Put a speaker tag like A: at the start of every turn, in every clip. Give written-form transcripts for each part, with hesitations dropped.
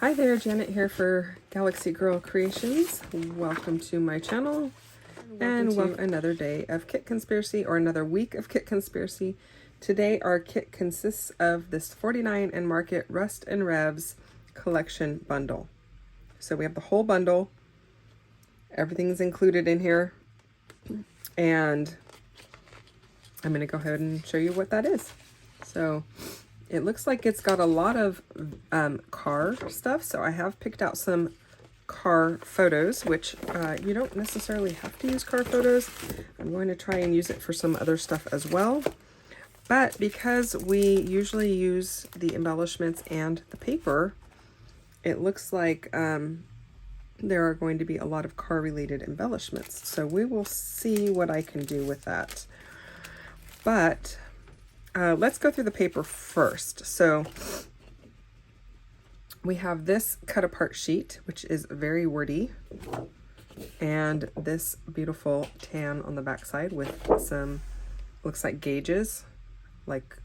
A: Hi there, Janet here for Galaxy Girl Creations. Welcome to my channel and welcome another day of kit conspiracy, or another week of kit conspiracy. Today our kit consists of this 49 and Market Rust and Revs collection bundle. So we have the whole bundle. Everything's included in here. And I'm going to go ahead and show you what that is. So it looks like it's got a lot of car stuff. So I have picked out some car photos, which you don't necessarily have to use car photos. I'm going to try and use it for some other stuff as well. But because we usually use the embellishments and the paper, it looks like there are going to be a lot of car related embellishments. So we will see what I can do with that. But let's go through the paper first. So we have this cut apart sheet, which is very wordy, and this beautiful tan on the back side with some, looks like gauges, like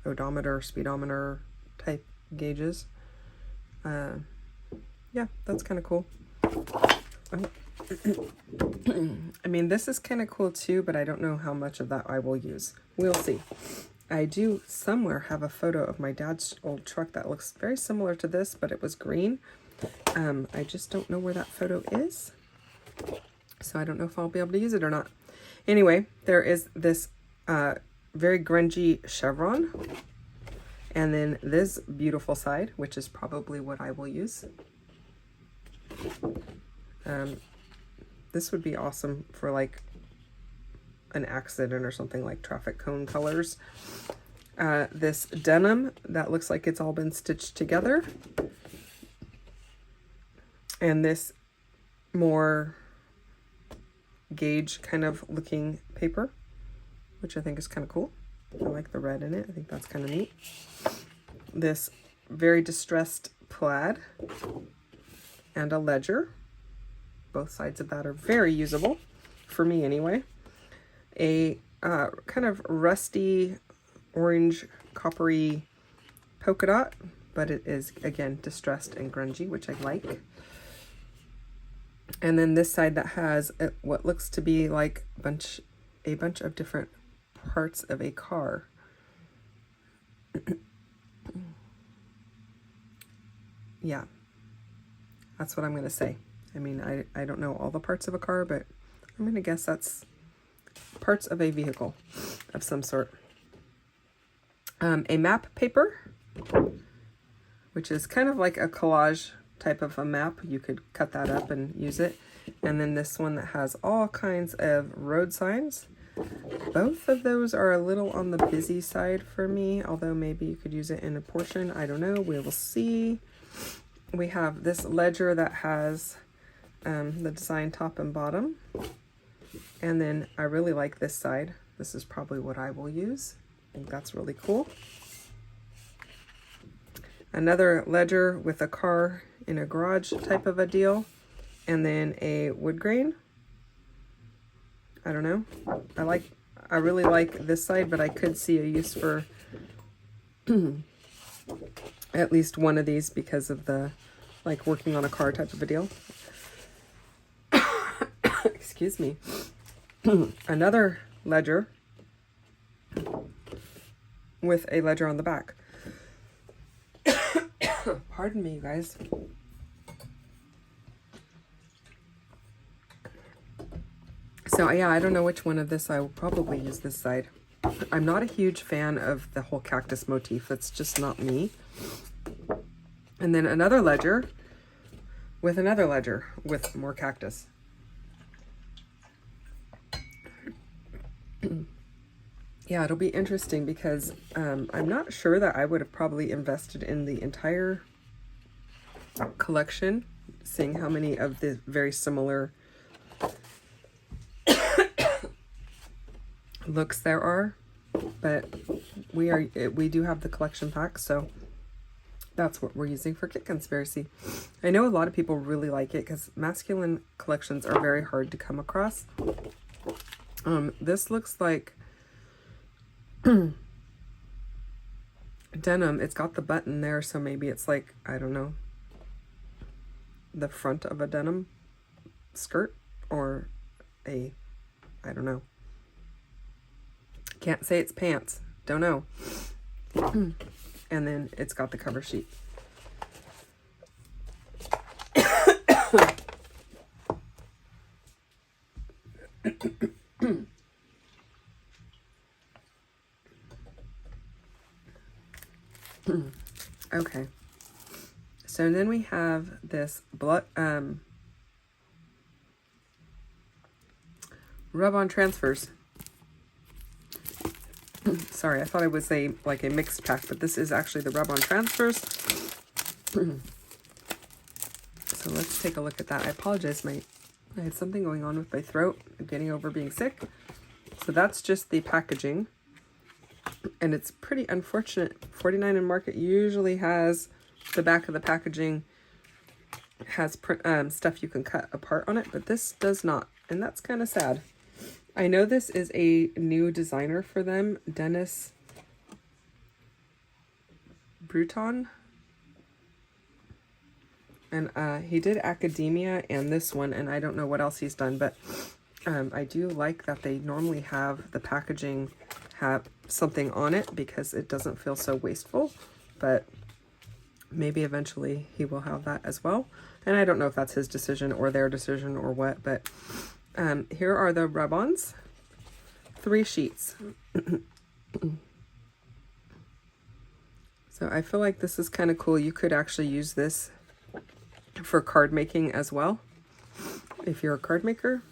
A: odometer, speedometer type gauges. Yeah, that's kind of cool. Oh. I mean, this is kind of cool too, but I don't know how much of that I will use. We'll see. I do somewhere have a photo of my dad's old truck that looks very similar to this, but it was green. I just don't know where that photo is. So I don't know if I'll be able to use it or not. Anyway, there is this very grungy chevron. And then this beautiful side, which is probably what I will use. This would be awesome for like an accident or something, like traffic cone colors. This denim that looks like it's all been stitched together. And this more gauge kind of looking paper, which I think is kind of cool. I like the red in it. I think that's kind of neat. This very distressed plaid and a ledger. Both sides of that are very usable, for me anyway. A kind of rusty orange coppery polka dot, but it is again distressed and grungy, which I like. And then this side that has what looks to be like a bunch of different parts of a car. Yeah, that's what I'm going to say. I mean, I don't know all the parts of a car, but I'm going to guess that's parts of a vehicle of some sort. A map paper, which is kind of like a collage type of a map. You could cut that up and use it. And then this one that has all kinds of road signs. Both of those are a little on the busy side for me, although maybe you could use it in a portion. I don't know. We will see. We have this ledger that has the design top and bottom. And then I really like this side. This is probably what I will use. I think that's really cool. Another ledger with a car in a garage type of a deal. And then a wood grain. I don't know. I really like this side, but I could see a use for at least one of these because of the like working on a car type of a deal. Excuse me. Another ledger with a ledger on the back. Pardon me, you guys. So yeah, I don't know which one of this I will probably use this side. I'm not a huge fan of the whole cactus motif. That's just not me. And then another ledger with more cactus. Yeah, it'll be interesting because I'm not sure that I would have probably invested in the entire collection, seeing how many of the very similar looks there are. But we do have the collection pack, so that's what we're using for Kit Conspiracy. I know a lot of people really like it because masculine collections are very hard to come across. This looks like denim. It's got the button there, so maybe it's like, I don't know, the front of a denim skirt or I don't know. Can't say it's pants. Don't know. And then it's got the cover sheet. Okay. So then we have this rub-on transfers. Sorry, I thought I would say like a mixed pack, but this is actually the rub-on transfers. So let's take a look at that. I apologize, I had something going on with my throat. I'm getting over being sick. So that's just the packaging. And it's pretty unfortunate. 49 in Market usually has the back of the packaging has stuff you can cut apart on it, but this does not. And that's kind of sad. I know this is a new designer for them, Dennis Bruton. And he did Academia and this one, and I don't know what else he's done, but I do like that they normally have the packaging have something on it because it doesn't feel so wasteful, but maybe eventually he will have that as well. And I don't know if that's his decision or their decision or what, but here are the rub-ons, 3 sheets. So I feel like this is kind of cool. You could actually use this for card making as well, if you're a card maker.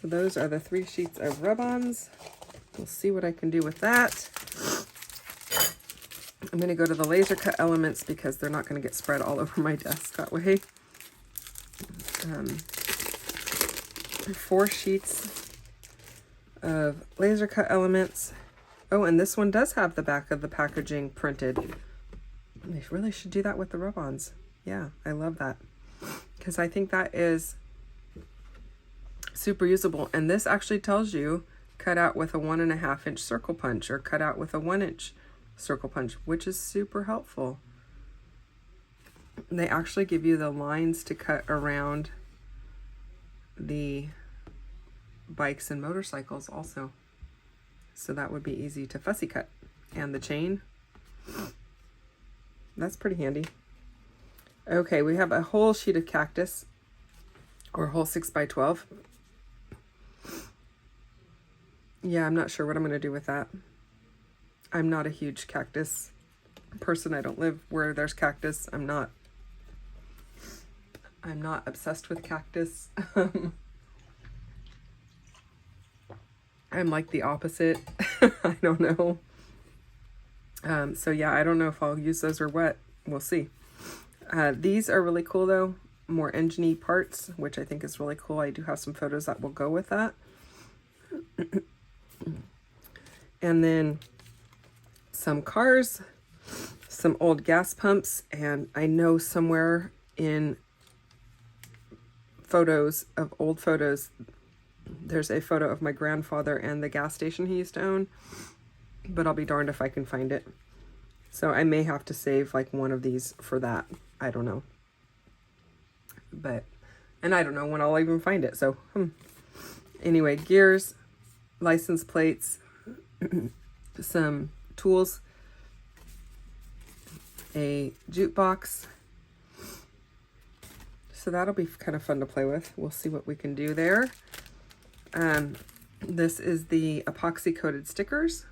A: So those are the 3 sheets of rub-ons. We'll see what I can do with that. I'm going to go to the laser cut elements because they're not going to get spread all over my desk that way. 4 sheets of laser cut elements. Oh, and this one does have the back of the packaging printed. I really should do that with the rub-ons. Yeah, I love that. Because I think that is super usable. And this actually tells you cut out with a 1.5 inch circle punch or cut out with a 1 inch circle punch, which is super helpful. They actually give you the lines to cut around the bikes and motorcycles also. So that would be easy to fussy cut. And the chain, that's pretty handy. Okay, we have a whole sheet of cactus, or a whole 6x12. Yeah, I'm not sure what I'm going to do with that. I'm not a huge cactus person. I don't live where there's cactus. I'm not obsessed with cactus. I'm like the opposite. I don't know. So yeah, I don't know if I'll use those or what. We'll see. These are really cool though. More engine-y parts, which I think is really cool. I do have some photos that will go with that. And then some cars, some old gas pumps, and I know somewhere in photos of old photos, there's a photo of my grandfather and the gas station he used to own, but I'll be darned if I can find it. So I may have to save like one of these for that. I don't know. And I don't know when I'll even find it. So, Anyway, gears, license plates, some tools, a jukebox. So that'll be kind of fun to play with. We'll see what we can do there. This is the epoxy coated stickers.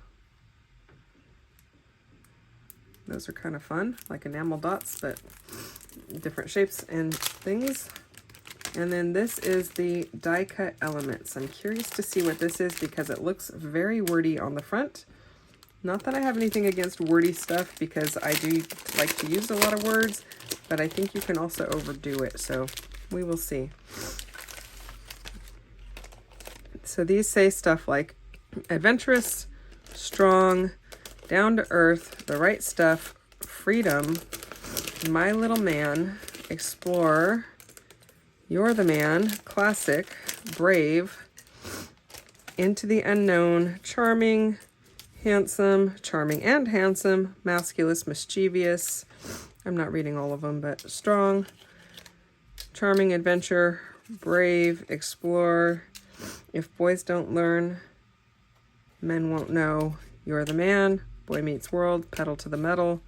A: Those are kind of fun, like enamel dots, but different shapes and things. And then this is the die cut elements. I'm curious to see what this is because it looks very wordy on the front. Not that I have anything against wordy stuff because I do like to use a lot of words, but I think you can also overdo it. So we will see. So these say stuff like adventurous, strong, down to earth, the right stuff, freedom, my little man, explorer, you're the man, classic, brave, into the unknown, charming and handsome, masculous, mischievous, I'm not reading all of them, but strong, charming, adventure, brave, explore. If boys don't learn, men won't know. You're the man. Boy meets world. Pedal to the metal.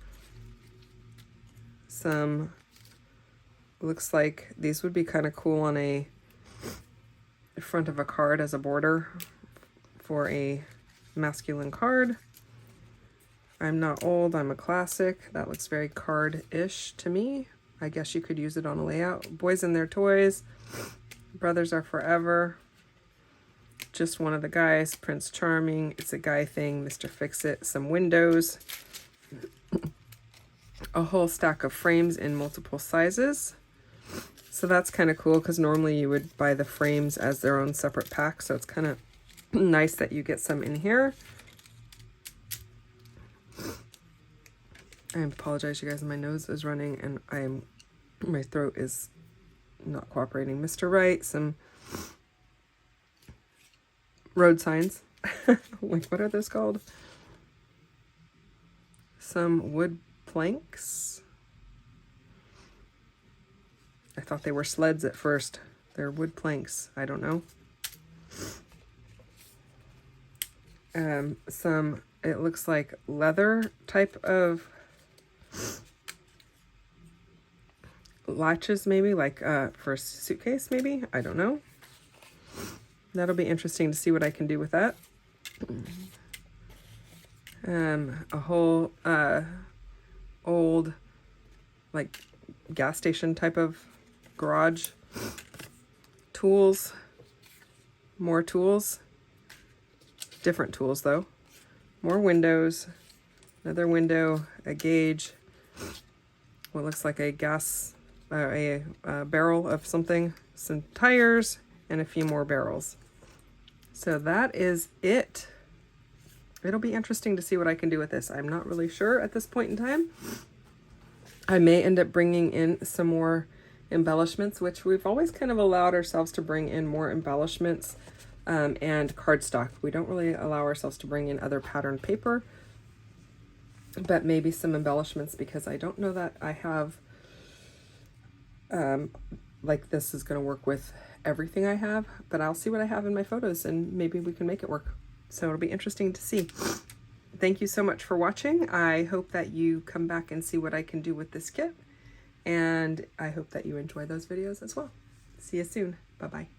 A: Some, looks like these would be kind of cool on a front of a card as a border for a masculine card. I'm not old, I'm a classic. That looks very card-ish to me. I guess you could use it on a layout. Boys and their toys. Brothers are forever. Just one of the guys. Prince Charming. It's a guy thing. Mr. Fix-It. Some windows. A whole stack of frames in multiple sizes. So that's kind of cool because normally you would buy the frames as their own separate pack. So it's kind of nice that you get some in here. I apologize, you guys. My nose is running and my throat is not cooperating. Mr. Right, some road signs. Like, what are those called? Some wood planks. I thought they were sleds at first. They're wood planks. I don't know. Some, it looks like leather type of latches, maybe, like for a suitcase, maybe. I don't know. That'll be interesting to see what I can do with that. A whole old, like, gas station type of garage. Tools. More tools. Different tools, though. More windows. Another window. A gauge. What looks like a gas, a barrel of something. Some tires. And a few more barrels. So that is it. It'll be interesting to see what I can do with this. I'm not really sure at this point in time. I may end up bringing in some more embellishments, which we've always kind of allowed ourselves to bring in more embellishments and cardstock. We don't really allow ourselves to bring in other patterned paper, but maybe some embellishments, because I don't know that I have, like, this is going to work with everything I have, but I'll see what I have in my photos and maybe we can make it work. So it'll be interesting to see. Thank you so much for watching. I hope that you come back and see what I can do with this kit. And I hope that you enjoy those videos as well. See you soon. Bye-bye.